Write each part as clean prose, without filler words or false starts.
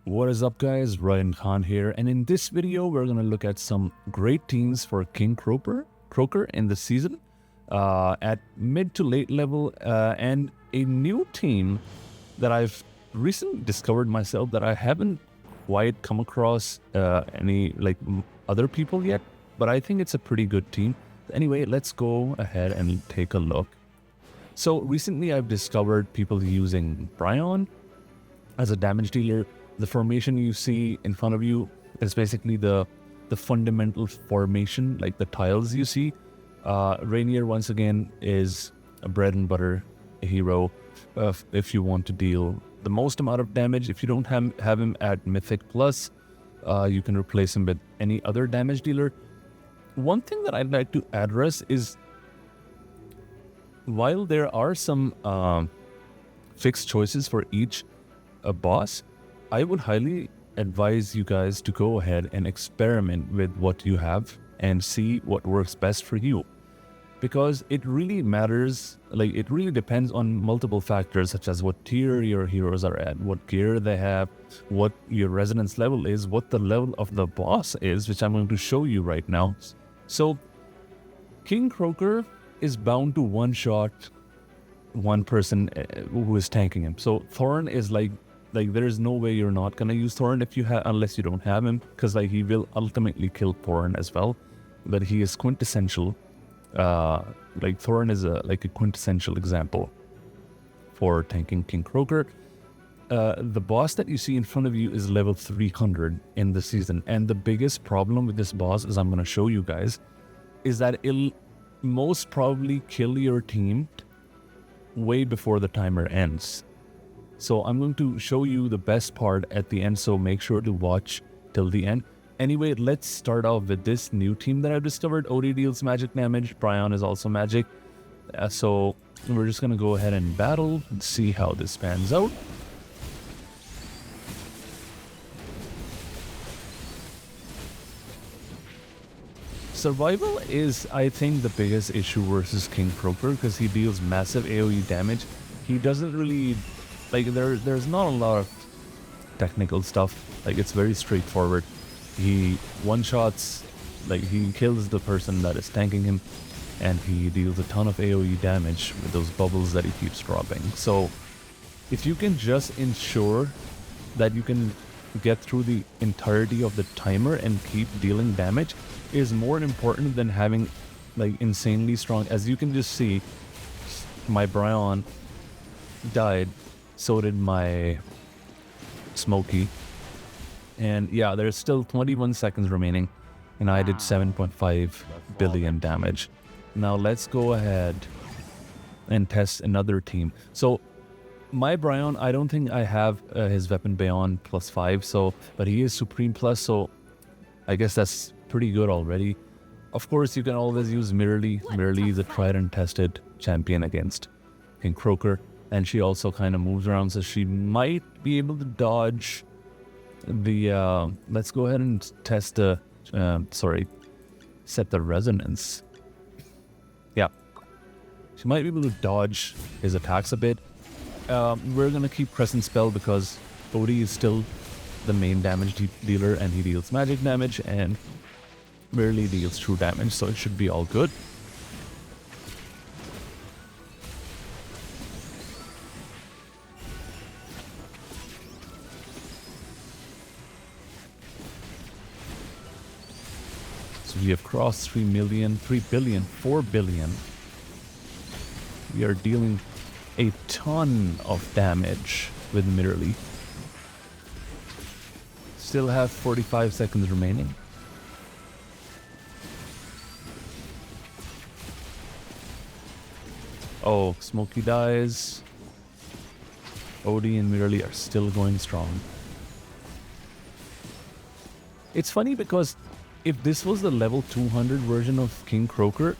What is up guys, Ryan Khan here, and in this video we're going to look at some great teams for King Croaker in the season at mid to late level, and a new team that I've recently discovered myself that I haven't quite come across any other people yet, but I think it's a pretty good team. Anyway, let's go ahead and take a look. So recently I've discovered people using Bryon as a damage dealer. The formation you see in front of you is basically the fundamental formation, like the tiles you see. Rainier, once again, is a bread and butter hero if you want to deal the most amount of damage. If you don't have him at Mythic Plus, you can replace him with any other damage dealer. One thing that I'd like to address is, while there are some fixed choices for each boss, I would highly advise you guys to go ahead and experiment with what you have and see what works best for you, because it really matters. It really depends on multiple factors, such as what tier your heroes are at, what gear they have, what your resonance level is, what the level of the boss is, which I'm going to show you right now. So King Croaker is bound to one-shot one person who is tanking him. So Thorn is like there's no way you're not gonna use Thorn unless you don't have him, because he will ultimately kill Thorn as well. But he is quintessential. Thorn is a quintessential example for tanking King Croaker. The boss that you see in front of you is level 300 in the season, and the biggest problem with this boss, as I'm gonna show you guys, is that it'll most probably kill your team way before the timer ends. So I'm going to show you the best part at the end, so make sure to watch till the end. Anyway, let's start off with this new team that I've discovered. OD deals magic damage, Bryon is also magic. So we're just going to go ahead and battle and see how this pans out. Survival is, I think, the biggest issue versus King Croaker, because he deals massive AoE damage. He doesn't really... there's not a lot of technical stuff. It's very straightforward. He one-shots, he kills the person that is tanking him, and he deals a ton of AoE damage with those bubbles that he keeps dropping. So if you can just ensure that you can get through the entirety of the timer and keep dealing damage, is more important than having insanely strong. As you can just see, my Bryon died, so did my Smokey, and yeah, there's still 21 seconds remaining, and I did 7.5 billion damage. Now let's go ahead and test another team. So my Bryon, I don't think I have his weapon beyond +5, but he is Supreme Plus, so I guess that's pretty good already. Of course, you can always use Mirrorly. Mirrorly is a tried and tested champion against King Croaker, and she also kind of moves around, so she might be able to dodge the let's go ahead and test the set the resonance. Yeah, she might be able to dodge his attacks a bit. We're gonna keep Crescent Spell because Odie is still the main damage dealer, and he deals magic damage and Mirrorly deals true damage, so it should be all good. So we have crossed 3 million, 3 billion, 4 billion. We are dealing a ton of damage with Mirrorly. Still have 45 seconds remaining. Oh, Smokey dies. Odie and Mirrorly are still going strong. It's funny because if this was the level 200 version of King Croaker,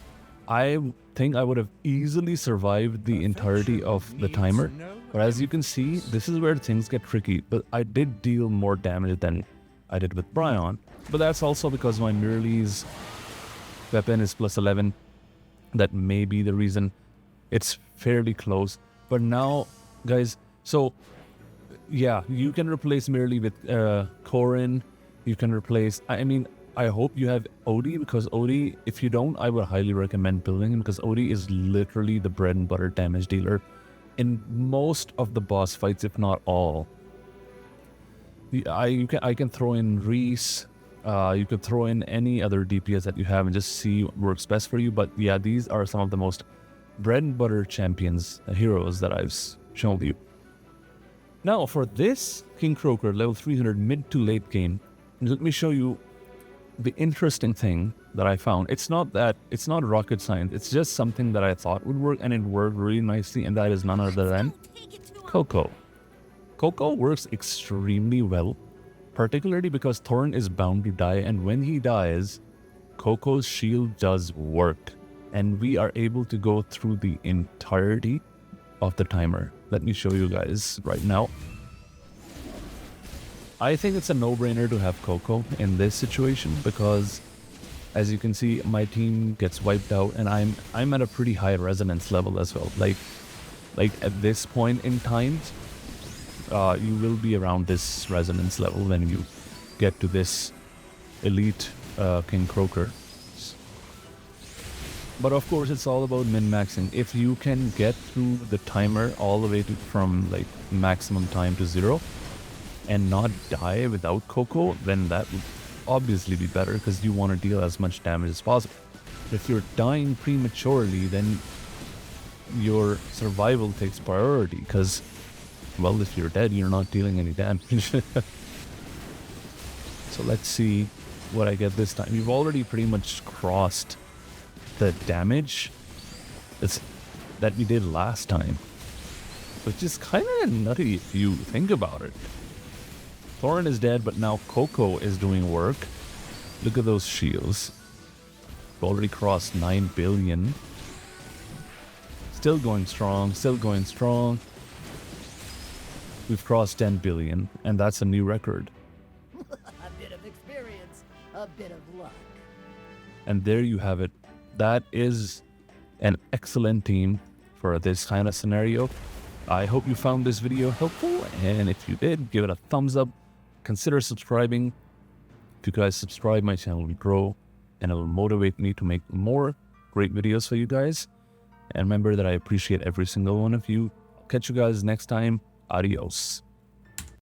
I think I would have easily survived the entirety of the timer. But as you can see, this is where things get tricky. But I did deal more damage than I did with Bryon. But that's also because my Mirrorly's weapon is +11. That may be the reason. It's fairly close. But now, guys, so Yeah, you can replace merely with Korin. You can replace. I mean, I hope you have Odie, because Odie, if you don't, I would highly recommend building him, because Odie is literally the bread and butter damage dealer in most of the boss fights, if not all. I can throw in Reese. You could throw in any other DPS that you have and just see what works best for you. But yeah, these are some of the most bread and butter champions, heroes that I've shown you. Now for this King Croaker level 300 mid to late game, let me show you the interesting thing that I found. It's not rocket science. It's just something that I thought would work, and it worked really nicely, and that is none other than Coco. Coco works extremely well, particularly because Thorin is bound to die, and when he dies, Coco's shield does work, and we are able to go through the entirety of the timer. Let me show you guys right now. I think it's a no-brainer to have Coco in this situation, because as you can see, my team gets wiped out, and I'm at a pretty high resonance level as well. Like at this point in time, you will be around this resonance level when you get to this elite King Croaker. But of course, it's all about min-maxing. If you can get through the timer all the way to from like maximum time to 0 and not die without Coco, then that would obviously be better, because you want to deal as much damage as possible. If you're dying prematurely, then your survival takes priority, because, well, if you're dead, you're not dealing any damage. So let's see what I get this time. We've already pretty much crossed the damage that we did last time, which is kind of nutty if you think about it. Thorin is dead, but now Coco is doing work. Look at those shields. We've already crossed 9 billion. Still going strong, still going strong. We've crossed 10 billion, and that's a new record. A bit of experience, a bit of luck. And there you have it. That is an excellent team for this kind of scenario. I hope you found this video helpful, and if you did, give it a thumbs up. Consider subscribing. If you guys subscribe, my channel will grow, and it will motivate me to make more great videos for you guys. And remember that I appreciate every single one of you. I'll catch you guys next time. Adios.